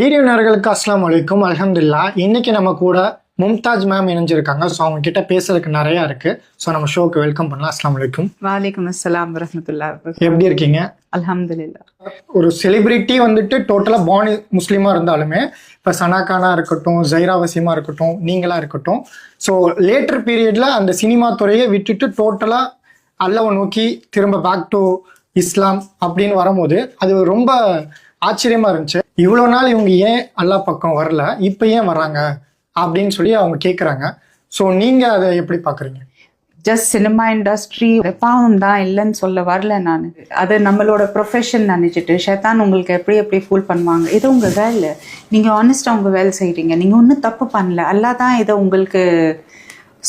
Video நேயர்களுக்கு அஸ்ஸலாமு அலைக்கும். அல்ஹம்துலில்லாஹ். இன்னைக்கு நம்ம கூட மும்தாஜ் மேம் இணைஞ்சிருக்காங்க. ஸோ அவங்க கிட்ட பேசுறதுக்கு நிறையா இருக்கு. ஸோ நம்ம ஷோக்கு வெல்கம் பண்ணலாம். அஸ்ஸலாமு அலைக்கும். வலைக்கும் அஸ்ஸலாம் வரஹ்மத்துல்லாஹி வபரகாத்துஹு. எப்படி இருக்கீங்க? அல்ஹம்துலில்லாஹ். ஒரு செலிபிரிட்டி வந்துட்டு டோட்டலாக பார்ன் முஸ்லீமாக இருந்தாலுமே இப்போ சனாகானா இருக்கட்டும், ஜைரா வசீமா இருக்கட்டும், நீங்களா இருக்கட்டும், ஸோ லேட்டர் பீரியடில் அந்த சினிமா துறையை விட்டுட்டு டோட்டலாக அல்லாஹ்வை நோக்கி திரும்ப பேக் டு இஸ்லாம் அப்படின்னு வரும்போது அது ரொம்ப ஆச்சரியமா இருந்துச்சு. இவ்வளோ நாள் இவங்க ஏன் அல்லாஹ் பக்கம் வரல, இப்போ ஏன் வர்றாங்க அப்படின்னு சொல்லி அவங்க கேட்குறாங்க. ஸோ நீங்கள் அதை எப்படி பார்க்குறீங்க? ஜஸ்ட் சினிமா இண்டஸ்ட்ரி பாவம் தான் இல்லைன்னு சொல்ல வரல நான். அது நம்மளோட ப்ரொஃபஷன் நினச்சிட்டு ஷைத்தான் உங்களுக்கு எப்படி ஃபூல் பண்ணுவாங்க. இது உங்கள் வேலை, நீங்கள் ஆனஸ்டாக உங்கள் வேலை செய்கிறீங்க, நீங்கள் ஒன்றும் தப்பு பண்ணல. அல்லாஹ் தான் இதை உங்களுக்கு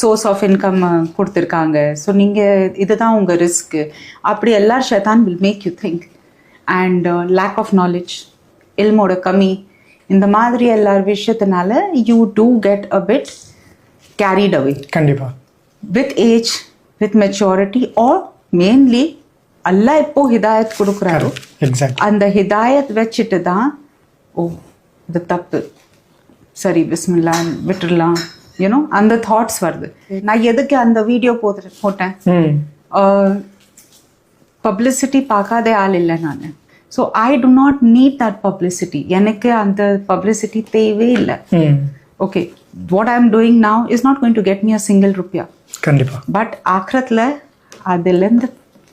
சோர்ஸ் ஆஃப் இன்கம் கொடுத்துருக்காங்க. ஸோ நீங்கள் இதுதான் உங்கள் ரிஸ்க்கு. அப்படி எல்லாரும் ஷைத்தான் will make you think. And lack of knowledge, இல்மோட கம்மி, இந்த மாதிரி எல்லா விஷயத்தினால you too get a bit carried away. கண்டிப்பாக with age, with maturity, or mainly Allah இப்போ ஹிதாயத் கொடுக்குறாரு. அந்த ஹிதாயத் வச்சுட்டு தான் ஓ இது தப்பு, சரி பிஸ்மில்லா விட்டுடலாம், யூனோ அந்த தாட்ஸ் வருது. நான் எதுக்கு அந்த வீடியோ போட்டேன், பப்ளிசிட்டி பார்க்காத ஆள் இல்லை நான். So I do not need that publicity. எனக்கு அந்த பப்ளிசிட்டி தேவையே இல்லை. Okay, what I am doing now is not going to get me a single ருப்பியா. கண்டிப்பாக. பட் ஆக்ரத்தில் அதுலேருந்து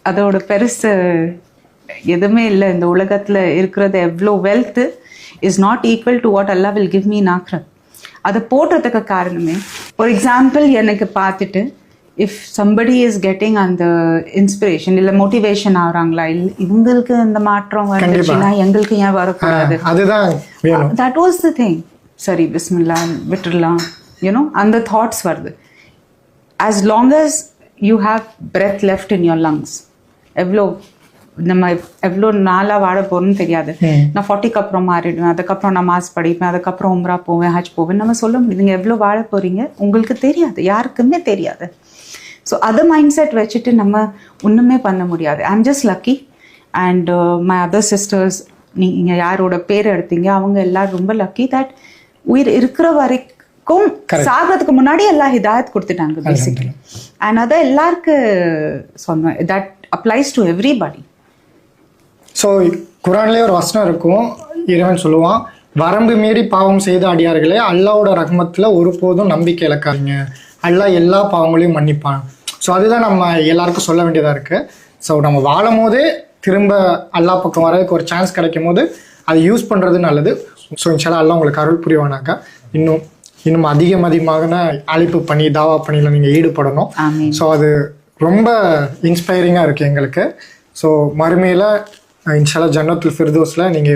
அதோட பெருசு எதுவுமே இல்லை. இந்த உலகத்தில் இருக்கிறது எவ்வளோ wealth is not equal to what Allah will give me in ஆக்ரத். அதை போடுறதுக்கு காரணமே, ஃபார் எக்ஸாம்பிள் எனக்கு பார்த்துட்டு இஃப் சம்படி இஸ் கெட்டிங் அந்த இன்ஸ்பிரேஷன் இல்லை மோட்டிவேஷன் ஆகுறாங்களா, இல்லை இவங்களுக்கு இந்த மாற்றம் வந்துச்சுன்னா எங்களுக்கு ஏன் வரக்கூடாது, அதுதான் தட் வாஸ் த திங். சரி பிஸ்மில்லா விட்டுடலாம், யூனோ அந்த தாட்ஸ் வருது. As long as you have breath left in your lungs, எவ்வளோ நாளாக வாழ போகிறோன்னு தெரியாது. நான் 40க்கு அப்புறம் மாறிடுவேன், அதுக்கப்புறம் நான் மாஸ் படிப்பேன், அதுக்கப்புறம் உம்ரா போவேன், ஹஜ் போவேன், நம்ம சொல்ல முடியும். நீங்கள் எவ்வளோ வாழ போகிறீங்க உங்களுக்கு தெரியாது, யாருக்குமே தெரியாது. ஸோ அது மைண்ட் செட் வச்சுட்டு நம்ம ஒன்றுமே பண்ண முடியாது. I am just lucky. And my other sisters, நீங்கள் யாரோட பேர் எடுத்தீங்க, அவங்க எல்லாரும் ரொம்ப லக்கி தட் உயிர் இருக்கிற வரைக்கும் சாகிறதுக்கு முன்னாடி எல்லாம் ஹிதாயத் கொடுத்துட்டாங்க பேசிக்கலி. அண்ட் அதை எல்லாருக்கும் சொன்னேன், that applies to everybody. So குரான்லேயே ஒரு வசனம் இருக்கும், இறைவன் சொல்லுவான், வரம்பு மீறி பாவம் செய்த அடியார்களே அல்லாவோட ரஹ்மத்தில் ஒருபோதும் நம்பிக்கை இழக்காதீங்க, அல்லாஹ் எல்லா பாவங்களையும் மன்னிப்பான். ஸோ அதுதான் நம்ம எல்லாருக்கும் சொல்ல வேண்டியதாக இருக்குது. ஸோ நம்ம வாழும் போதே திரும்ப அல்லாஹ் பக்கம் வரதுக்கு ஒரு சான்ஸ் கிடைக்கும் போது அதை யூஸ் பண்ணுறது நல்லது. ஸோ இன்ஷால்லா அல்லாஹ் உங்களுக்கு அருள் புரிவானாக்கா இன்னும் அதிகமான அழைப்பு பண்ணி தாவா பணியில் நீங்கள் ஈடுபடணும். ஸோ அது ரொம்ப இன்ஸ்பைரிங்காக இருக்குது எங்களுக்கு. ஸோ மறுமையில் இன்ஷால்லா ஜன்னத்துல் ஃபிர்தௌஸில் நீங்கள்